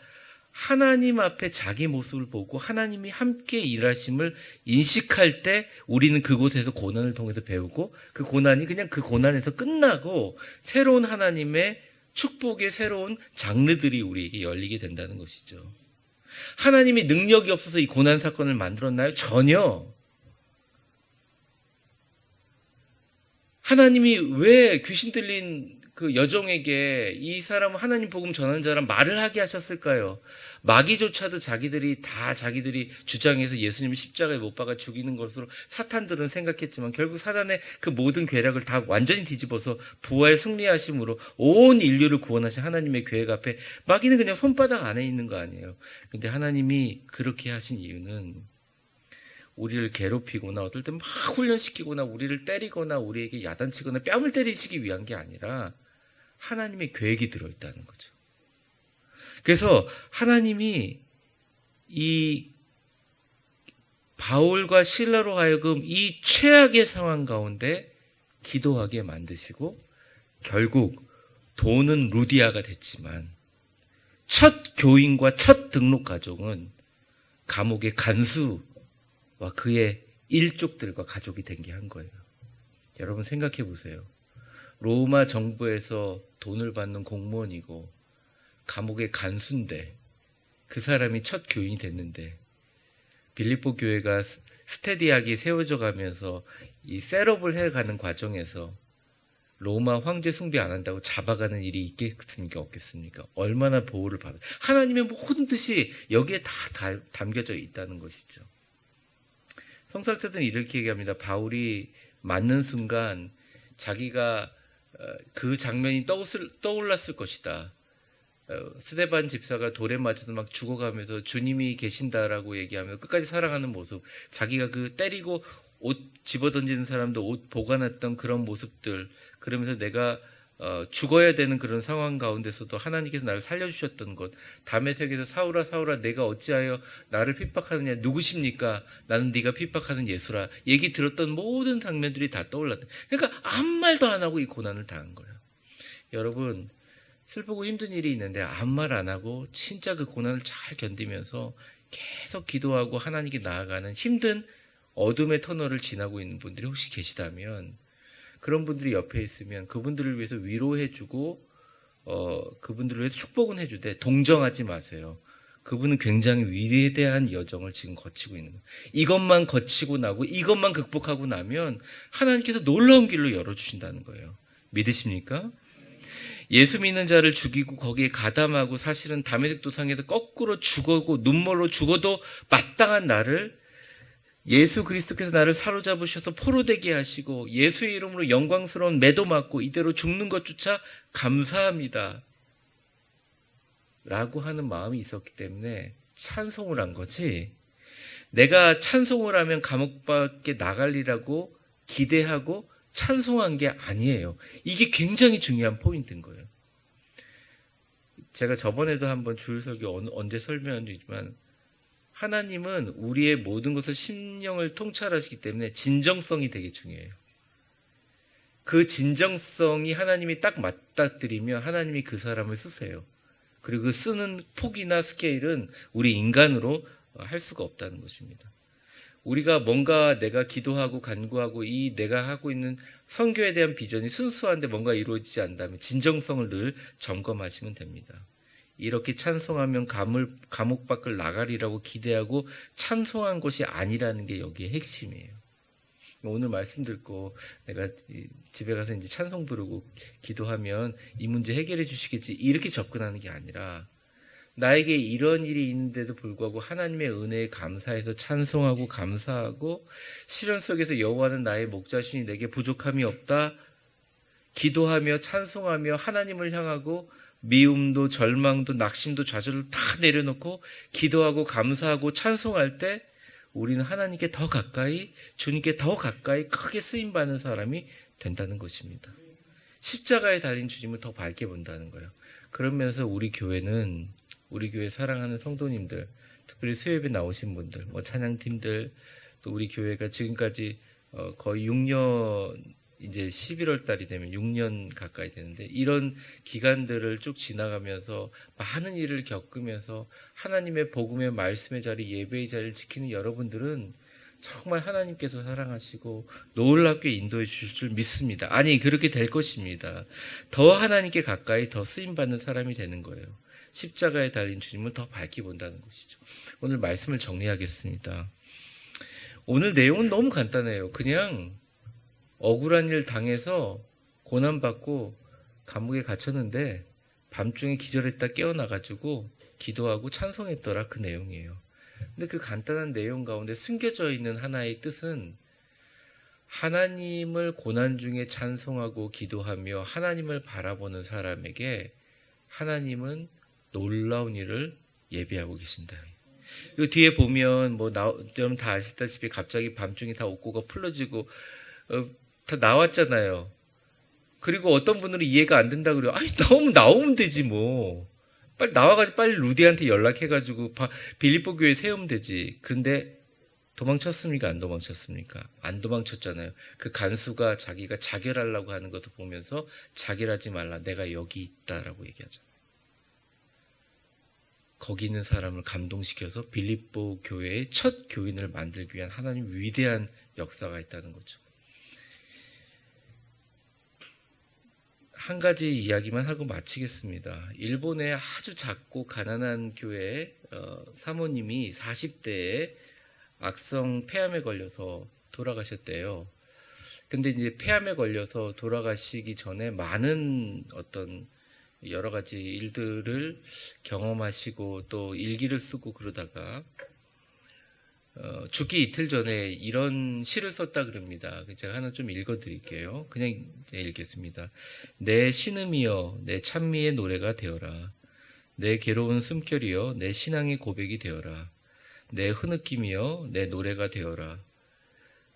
하나님 앞에 자기 모습을 보고 하나님이 함께 일하심을 인식할 때 우리는 그곳에서 고난을 통해서 배우고 그 고난이 그냥 그 고난에서 끝나고 새로운 하나님의 축복의 새로운 장르들이 우리에게 열리게 된다는 것이죠. 하나님이 능력이 없어서 이 고난 사건을 만들었나요? 전혀. 하나님이 왜 귀신 들린 그 여종에게 이 사람은 하나님 복음 전하는 자란 말을 하게 하셨을까요? 마귀조차도 자기들이 주장해서 예수님을 십자가에 못 박아 죽이는 것으로 사탄들은 생각했지만 결국 사단의 그 모든 계략을 다 완전히 뒤집어서 부활 승리하심으로 온 인류를 구원하신 하나님의 계획 앞에 마귀는 그냥 손바닥 안에 있는 거 아니에요. 근데 하나님이 그렇게 하신 이유는 우리를 괴롭히거나 어떨 땐 막 훈련시키거나 우리를 때리거나 우리에게 야단치거나 뺨을 때리시기 위한 게 아니라 하나님의 계획이 들어있다는 거죠. 그래서 하나님이 이 바울과 실라로 하여금 이 최악의 상황 가운데 기도하게 만드시고 결국 돈은 루디아가 됐지만 첫 교인과 첫 등록 가족은 감옥의 간수와 그의 일족들과 가족이 된 게 한 거예요. 여러분 생각해 보세요. 로마 정부에서 돈을 받는 공무원이고 감옥의 간수인데 그 사람이 첫 교인이 됐는데 빌립보 교회가 스테디하게 세워져 가면서 이 셋업을 해가는 과정에서 로마 황제 숭배 안 한다고 잡아가는 일이 있겠습니까? 없겠습니까? 얼마나 보호를 받아요. 하나님의 모든 뜻이 여기에 다 담겨져 있다는 것이죠. 성서학자들은 이렇게 얘기합니다. 바울이 맞는 순간 자기가 그 장면이 떠올랐을 것이다. 스데반 집사가 돌에 맞아서 막 죽어가면서 주님이 계신다라고 얘기하며 끝까지 사랑하는 모습, 자기가 그 때리고 옷 집어던지는 사람도 옷 보관했던 그런 모습들, 그러면서 내가 죽어야 되는 그런 상황 가운데서도 하나님께서 나를 살려주셨던 것, 다메섹에서 사울아 사울아 내가 어찌하여 나를 핍박하느냐, 누구십니까? 나는 네가 핍박하는 예수라. 얘기 들었던 모든 장면들이 다 떠올랐다. 그러니까 아무 말도 안 하고 이 고난을 당한 거예요. 여러분 슬프고 힘든 일이 있는데 아무 말 안 하고 진짜 그 고난을 잘 견디면서 계속 기도하고 하나님께 나아가는 힘든 어둠의 터널을 지나고 있는 분들이 혹시 계시다면 그런 분들이 옆에 있으면 그분들을 위해서 위로해주고 그분들을 위해서 축복은 해주되 동정하지 마세요. 그분은 굉장히 위대한 여정을 지금 거치고 있는 거예요. 이것만 거치고 나고 이것만 극복하고 나면 하나님께서 놀라운 길로 열어주신다는 거예요. 믿으십니까? 예수 믿는 자를 죽이고 거기에 가담하고 사실은 다메섹 도상에서 거꾸로 죽어고 눈물로 죽어도 마땅한 나를 예수 그리스도께서 나를 사로잡으셔서 포로되게 하시고 예수의 이름으로 영광스러운 매도 맞고 이대로 죽는 것조차 감사합니다 라고 하는 마음이 있었기 때문에 찬송을 한 거지, 내가 찬송을 하면 감옥 밖에 나갈리라고 기대하고 찬송한 게 아니에요. 이게 굉장히 중요한 포인트인 거예요. 제가 저번에도 한번 주일 설교 언제 설명한 적 있지만 하나님은 우리의 모든 것을 심령을 통찰하시기 때문에 진정성이 되게 중요해요. 그 진정성이 하나님이 딱 맞닥뜨리면 하나님이 그 사람을 쓰세요. 그리고 그 쓰는 폭이나 스케일은 우리 인간으로 할 수가 없다는 것입니다. 우리가 뭔가 내가 기도하고 간구하고 이 내가 하고 있는 선교에 대한 비전이 순수한데 뭔가 이루어지지 않다면 진정성을 늘 점검하시면 됩니다. 이렇게 찬송하면 감옥 밖을 나가리라고 기대하고 찬송한 것이 아니라는 게 여기의 핵심이에요. 오늘 말씀 듣고 내가 집에 가서 이제 찬송 부르고 기도하면 이 문제 해결해 주시겠지 이렇게 접근하는 게 아니라 나에게 이런 일이 있는데도 불구하고 하나님의 은혜에 감사해서 찬송하고 감사하고, 시련 속에서 여호와는 나의 목자시니 내게 부족함이 없다 기도하며 찬송하며 하나님을 향하고, 미움도 절망도 낙심도 좌절을 다 내려놓고 기도하고 감사하고 찬송할 때 우리는 하나님께 더 가까이, 주님께 더 가까이 크게 쓰임받는 사람이 된다는 것입니다. 십자가에 달린 주님을 더 밝게 본다는 거예요. 그러면서 우리 교회 사랑하는 성도님들, 특별히 수요예배 나오신 분들, 찬양팀들, 또 우리 교회가 지금까지 거의 6년, 이제 11월 달이 되면 6년 가까이 되는데, 이런 기간들을 쭉 지나가면서 많은 일을 겪으면서 하나님의 복음의 말씀의 자리, 예배의 자리를 지키는 여러분들은 정말 하나님께서 사랑하시고 놀랍게 인도해 주실 줄 믿습니다. 아니, 그렇게 될 것입니다. 더 하나님께 가까이 더 쓰임받는 사람이 되는 거예요. 십자가에 달린 주님을 더 밝게 본다는 것이죠. 오늘 말씀을 정리하겠습니다. 오늘 내용은 너무 간단해요. 그냥 억울한 일 당해서 고난받고 감옥에 갇혔는데 밤중에 기절했다 깨어나가지고 기도하고 찬송했더라, 그 내용이에요. 근데 그 간단한 내용 가운데 숨겨져 있는 하나의 뜻은, 하나님을 고난 중에 찬송하고 기도하며 하나님을 바라보는 사람에게 하나님은 놀라운 일을 예비하고 계신다. 이 뒤에 보면 여러분 다 아시다시피 갑자기 밤중에 다 옥고가 풀러지고 다 나왔잖아요. 그리고 어떤 분들은 이해가 안 된다 그래요. 아니, 너무 나오면 되지 뭐. 빨리 나와가지고 빨리 루디한테 연락해가지고 빌립보 교회 세우면 되지. 그런데 도망쳤습니까? 안 도망쳤습니까? 안 도망쳤잖아요. 그 간수가 자기가 자결하려고 하는 것을 보면서 자결하지 말라, 내가 여기 있다라고 얘기하잖아요. 거기 있는 사람을 감동시켜서 빌립보 교회의 첫 교인을 만들기 위한 하나님 위대한 역사가 있다는 거죠. 한 가지 이야기만 하고 마치겠습니다. 일본의 아주 작고 가난한 교회 사모님이 40대에 악성 폐암에 걸려서 돌아가셨대요. 근데 이제 폐암에 걸려서 돌아가시기 전에 많은 어떤 여러 가지 일들을 경험하시고 또 일기를 쓰고 그러다가 죽기 이틀 전에 이런 시를 썼다 그럽니다. 제가 하나 좀 읽어드릴게요. 그냥 읽겠습니다. 내 신음이여 내 찬미의 노래가 되어라. 내 괴로운 숨결이여 내 신앙의 고백이 되어라. 내 흐느낌이여 내 노래가 되어라.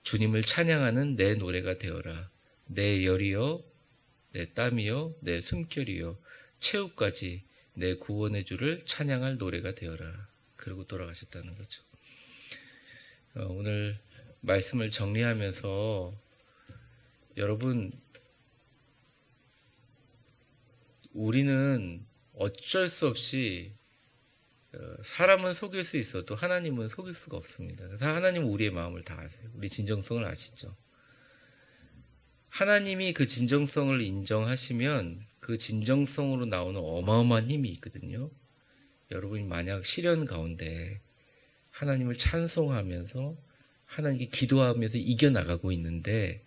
주님을 찬양하는 내 노래가 되어라. 내 열이여 내 땀이여 내 숨결이여 최후까지 내 구원의 주를 찬양할 노래가 되어라. 그러고 돌아가셨다는 거죠. 오늘 말씀을 정리하면서 여러분, 우리는 어쩔 수 없이 사람은 속일 수 있어도 하나님은 속일 수가 없습니다. 그래서 하나님은 우리의 마음을 다 아세요. 우리 진정성을 아시죠. 하나님이 그 진정성을 인정하시면 그 진정성으로 나오는 어마어마한 힘이 있거든요. 여러분이 만약 시련 가운데 하나님을 찬송하면서 하나님께 기도하면서 이겨나가고 있는데,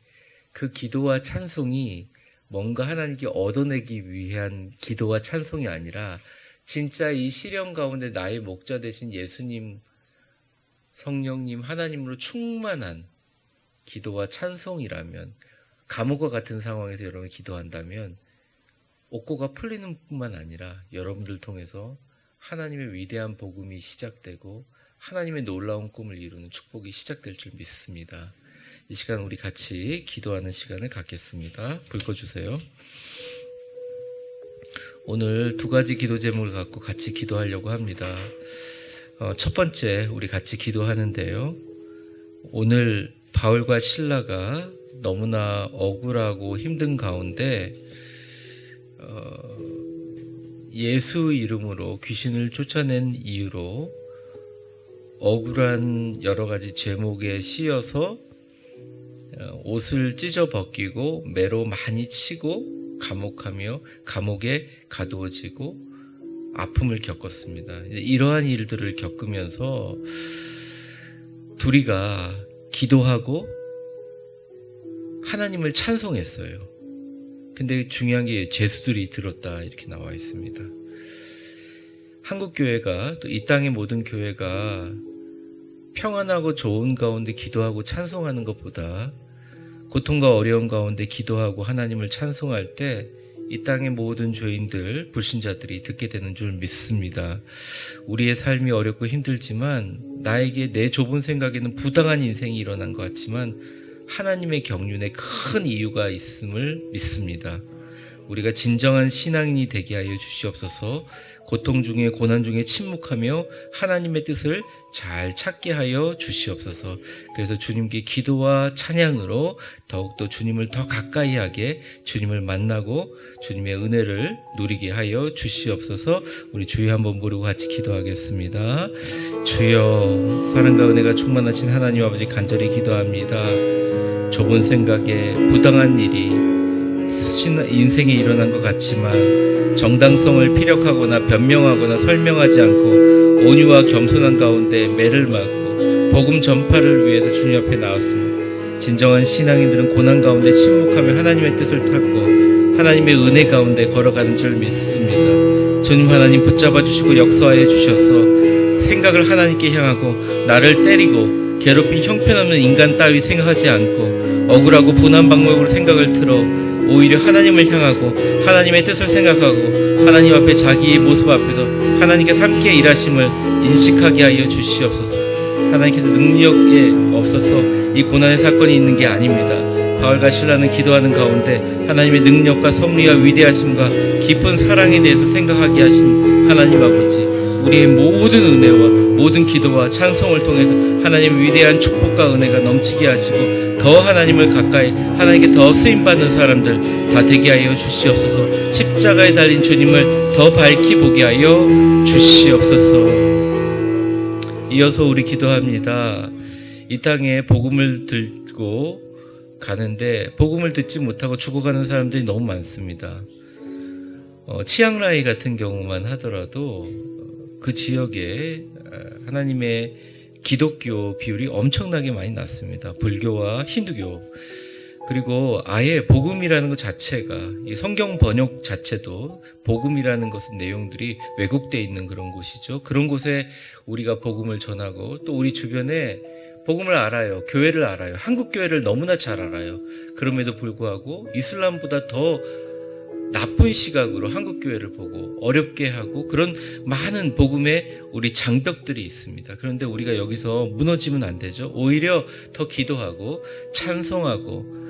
그 기도와 찬송이 뭔가 하나님께 얻어내기 위한 기도와 찬송이 아니라 진짜 이 시련 가운데 나의 목자 되신 예수님, 성령님, 하나님으로 충만한 기도와 찬송이라면, 감옥과 같은 상황에서 여러분이 기도한다면 옥고가 풀리는 뿐만 아니라 여러분들 통해서 하나님의 위대한 복음이 시작되고 하나님의 놀라운 꿈을 이루는 축복이 시작될 줄 믿습니다. 이 시간 우리 같이 기도하는 시간을 갖겠습니다. 불 꺼주세요. 오늘 두 가지 기도 제목을 갖고 같이 기도하려고 합니다. 첫 번째, 우리 같이 기도하는데요. 오늘 바울과 실라가 너무나 억울하고 힘든 가운데 예수 이름으로 귀신을 쫓아낸 이유로 억울한 여러 가지 죄목에 씌여서 옷을 찢어 벗기고 매로 많이 치고 감옥에 가두어지고 아픔을 겪었습니다. 이러한 일들을 겪으면서 둘이가 기도하고 하나님을 찬송했어요. 근데 중요한 게 죄수들이 들었다 이렇게 나와 있습니다. 한국교회가 또 이 땅의 모든 교회가 평안하고 좋은 가운데 기도하고 찬송하는 것보다 고통과 어려움 가운데 기도하고 하나님을 찬송할 때 이 땅의 모든 죄인들, 불신자들이 듣게 되는 줄 믿습니다. 우리의 삶이 어렵고 힘들지만 나에게 내 좁은 생각에는 부당한 인생이 일어난 것 같지만 하나님의 경륜에 큰 이유가 있음을 믿습니다. 우리가 진정한 신앙인이 되게 하여 주시옵소서. 고통 중에 고난 중에 침묵하며 하나님의 뜻을 잘 찾게 하여 주시옵소서. 그래서 주님께 기도와 찬양으로 더욱더 주님을 더 가까이 하게, 주님을 만나고 주님의 은혜를 누리게 하여 주시옵소서. 우리 주여 한번 부르고 같이 기도하겠습니다. 주여, 사랑과 은혜가 충만하신 하나님 아버지, 간절히 기도합니다. 좁은 생각에 부당한 일이 인생에 일어난 것 같지만 정당성을 피력하거나 변명하거나 설명하지 않고 온유와 겸손한 가운데 매를 맞고 복음 전파를 위해서 주님 앞에 나왔습니다. 진정한 신앙인들은 고난 가운데 침묵하며 하나님의 뜻을 찾고 하나님의 은혜 가운데 걸어가는 줄 믿습니다. 주님 하나님 붙잡아 주시고 역사하여 주셔서 생각을 하나님께 향하고 나를 때리고 괴롭힌 형편없는 인간 따위 생각하지 않고 억울하고 분한 방법으로 생각을 틀어 오히려 하나님을 향하고 하나님의 뜻을 생각하고 하나님 앞에 자기의 모습 앞에서 하나님께서 함께 일하심을 인식하게 하여 주시옵소서. 하나님께서 능력에 없어서 이 고난의 사건이 있는 게 아닙니다. 바울과 실라는 기도하는 가운데 하나님의 능력과 섭리와 위대하심과 깊은 사랑에 대해서 생각하게 하신 하나님 아버지, 우리의 모든 은혜와 모든 기도와 찬송을 통해서 하나님의 위대한 축복과 은혜가 넘치게 하시고 더 하나님을 가까이, 하나님께 더 쓰임받는 사람들 다 되게 하여 주시옵소서. 십자가에 달린 주님을 더 밝히 보게 하여 주시옵소서. 이어서 우리 기도합니다. 이 땅에 복음을 들고 가는데 복음을 듣지 못하고 죽어가는 사람들이 너무 많습니다. 치앙라이 같은 경우만 하더라도 그 지역에 하나님의 기독교 비율이 엄청나게 많이 났습니다. 불교와 힌두교. 그리고 아예 복음이라는 것 자체가, 이 성경 번역 자체도 복음이라는 것은 내용들이 왜곡되어 있는 그런 곳이죠. 그런 곳에 우리가 복음을 전하고 또 우리 주변에 복음을 알아요. 교회를 알아요. 한국 교회를 너무나 잘 알아요. 그럼에도 불구하고 이슬람보다 더 나쁜 시각으로 한국 교회를 보고 어렵게 하고 그런 많은 복음의 우리 장벽들이 있습니다. 그런데 우리가 여기서 무너지면 안 되죠. 오히려 더 기도하고 찬송하고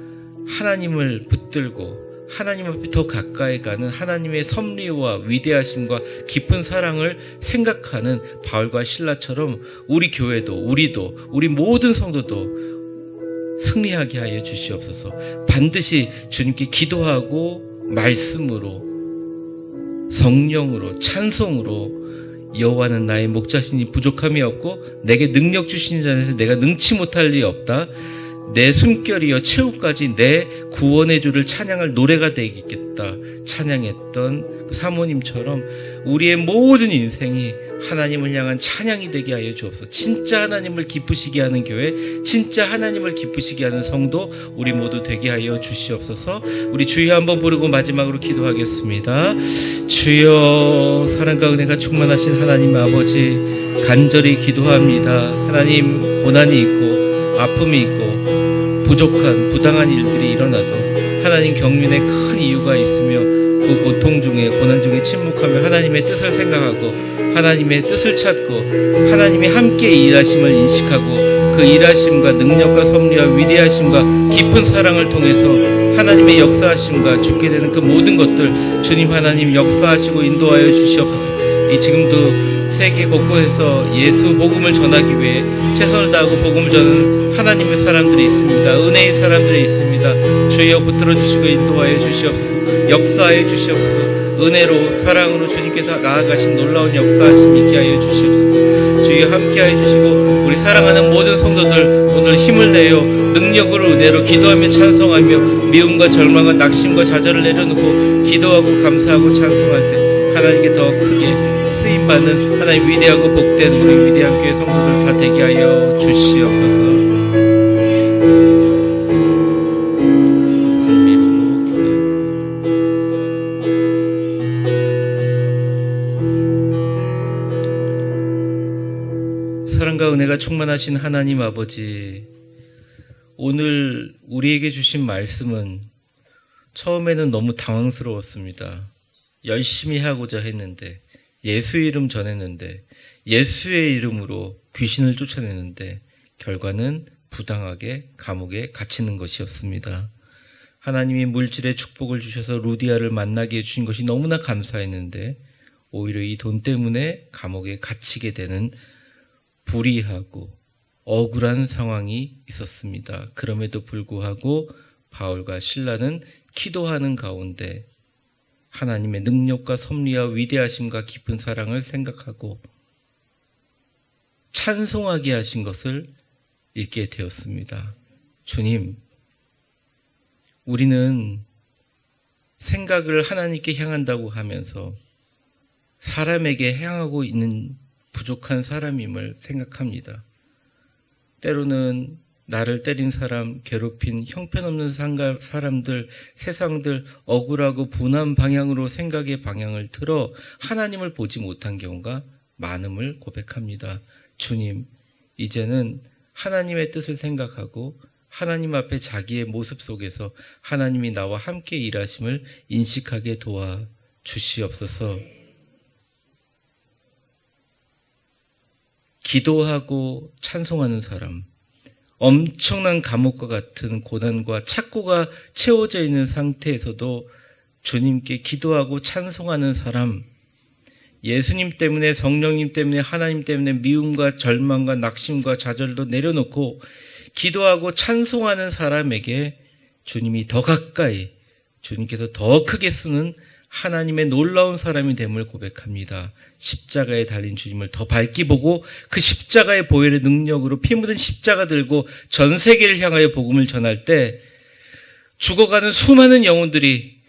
하나님을 붙들고 하나님 앞에 더 가까이 가는 하나님의 섭리와 위대하심과 깊은 사랑을 생각하는 바울과 실라처럼 우리 교회도, 우리도, 우리 모든 성도도 승리하게 하여 주시옵소서. 반드시 주님께 기도하고 말씀으로, 성령으로, 찬송으로 여호와는 나의 목자시니 부족함이 없고 내게 능력 주시는 자에서 내가 능치 못할 일이 없다. 내 숨결이여 최후까지 내 구원의 주를 찬양할 노래가 되겠다. 찬양했던 그 사모님처럼 우리의 모든 인생이 하나님을 향한 찬양이 되게 하여 주옵소서. 진짜 하나님을 기쁘시게 하는 교회, 진짜 하나님을 기쁘시게 하는 성도 우리 모두 되게 하여 주시옵소서. 우리 주여 한번 부르고 마지막으로 기도하겠습니다. 주여, 사랑과 은혜가 충만하신 하나님 아버지, 간절히 기도합니다. 하나님, 고난이 있고 아픔이 있고 부족한 부당한 일들이 일어나도 하나님 경륜에 큰 이유가 있으며 그 고통 중에 고난 중에 침묵하며 하나님의 뜻을 생각하고 하나님의 뜻을 찾고 하나님이 함께 일하심을 인식하고 그 일하심과 능력과 섭리와 위대하심과 깊은 사랑을 통해서 하나님의 역사하심과 죽게 되는 그 모든 것들 주님 하나님 역사하시고 인도하여 주시옵소서. 이 지금도 세계 곳곳에서 예수 복음을 전하기 위해 최선을 다하고 복음을 전하는 하나님의 사람들이 있습니다. 은혜의 사람들이 있습니다. 주여 붙들어 주시고 인도하여 주시옵소서. 역사하여 주시옵소서. 은혜로 사랑으로 주님께서 나아가신 놀라운 역사하심 있게 하여 주시옵소서. 주여 함께하여 주시고 우리 사랑하는 모든 성도들 오늘 힘을 내어 능력으로 은혜로 기도하며 찬송하며 미움과 절망과 낙심과 좌절을 내려놓고 기도하고 감사하고 찬송할 때 하나님께 더 크게 쓰임받는 하나님 위대하고 복된 우리 위대한 교회 성도들 다 되게 하여 주시옵소서. 충만하신 하나님 아버지, 오늘 우리에게 주신 말씀은 처음에는 너무 당황스러웠습니다. 열심히 하고자 했는데, 예수의 이름 전했는데, 예수의 이름으로 귀신을 쫓아내는데 결과는 부당하게 감옥에 갇히는 것이었습니다. 하나님이 물질의 축복을 주셔서 루디아를 만나게 해주신 것이 너무나 감사했는데 오히려 이 돈 때문에 감옥에 갇히게 되는 불의하고 억울한 상황이 있었습니다. 그럼에도 불구하고 바울과 실라는 기도하는 가운데 하나님의 능력과 섭리와 위대하심과 깊은 사랑을 생각하고 찬송하게 하신 것을 읽게 되었습니다. 주님, 우리는 생각을 하나님께 향한다고 하면서 사람에게 향하고 있는 부족한 사람임을 생각합니다. 때로는 나를 때린 사람, 괴롭힌 형편없는 사람들, 세상들, 억울하고 분한 방향으로 생각의 방향을 틀어 하나님을 보지 못한 경우가 많음을 고백합니다. 주님, 이제는 하나님의 뜻을 생각하고 하나님 앞에 자기의 모습 속에서 하나님이 나와 함께 일하심을 인식하게 도와 주시옵소서. 기도하고 찬송하는 사람, 엄청난 감옥과 같은 고난과 착고가 채워져 있는 상태에서도 주님께 기도하고 찬송하는 사람, 예수님 때문에, 성령님 때문에, 하나님 때문에 미움과 절망과 낙심과 좌절도 내려놓고 기도하고 찬송하는 사람에게 주님이 더 가까이, 주님께서 더 크게 쓰는 하나님의 놀라운 사람이 됨을 고백합니다. 십자가에 달린 주님을 더 밝게 보고 그 십자가의 보혈의 능력으로 피 묻은 십자가 들고 전 세계를 향하여 복음을 전할 때 죽어가는 수많은 영혼들이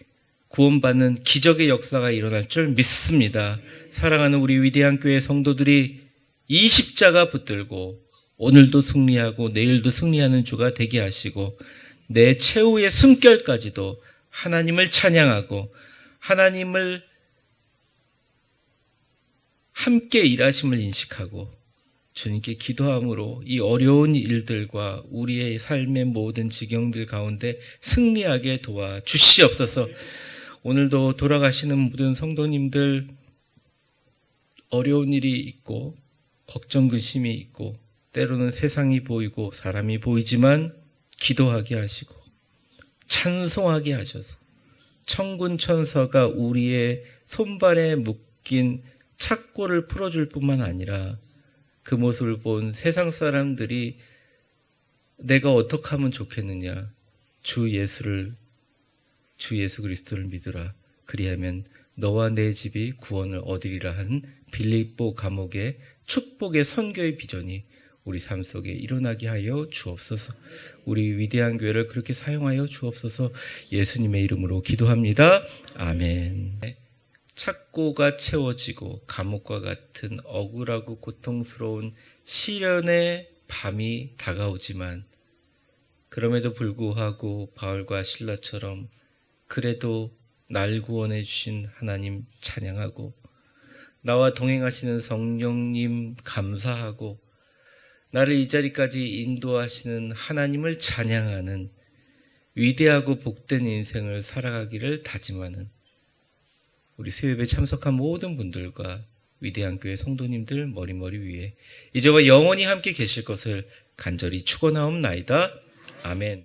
구원받는 기적의 역사가 일어날 줄 믿습니다. 사랑하는 우리 위대한 교회 성도들이 이 십자가 붙들고 오늘도 승리하고 내일도 승리하는 주가 되게 하시고 내 최후의 숨결까지도 하나님을 찬양하고 하나님을 함께 일하심을 인식하고 주님께 기도함으로 이 어려운 일들과 우리의 삶의 모든 지경들 가운데 승리하게 도와주시옵소서. 오늘도 돌아가시는 모든 성도님들 어려운 일이 있고 걱정 근심이 있고 때로는 세상이 보이고 사람이 보이지만 기도하게 하시고 찬송하게 하셔서 천군 천사가 우리의 손발에 묶인 착고를 풀어줄 뿐만 아니라 그 모습을 본 세상 사람들이 내가 어떻게 하면 좋겠느냐, 주 예수 그리스도를 믿으라. 그리하면 너와 내 집이 구원을 얻으리라 한 빌립보 감옥의 축복의 선교의 비전이 우리 삶 속에 일어나게 하여 주옵소서. 우리 위대한 교회를 그렇게 사용하여 주옵소서. 예수님의 이름으로 기도합니다. 아멘. 착고가 채워지고 감옥과 같은 억울하고 고통스러운 시련의 밤이 다가오지만 그럼에도 불구하고 바울과 실라처럼 그래도 날 구원해 주신 하나님 찬양하고 나와 동행하시는 성령님 감사하고 나를 이 자리까지 인도하시는 하나님을 찬양하는 위대하고 복된 인생을 살아가기를 다짐하는 우리 수요예배 참석한 모든 분들과 위대한 교회 성도님들 머리머리 위에 이제와 영원히 함께 계실 것을 간절히 축원하옵나이다. 아멘.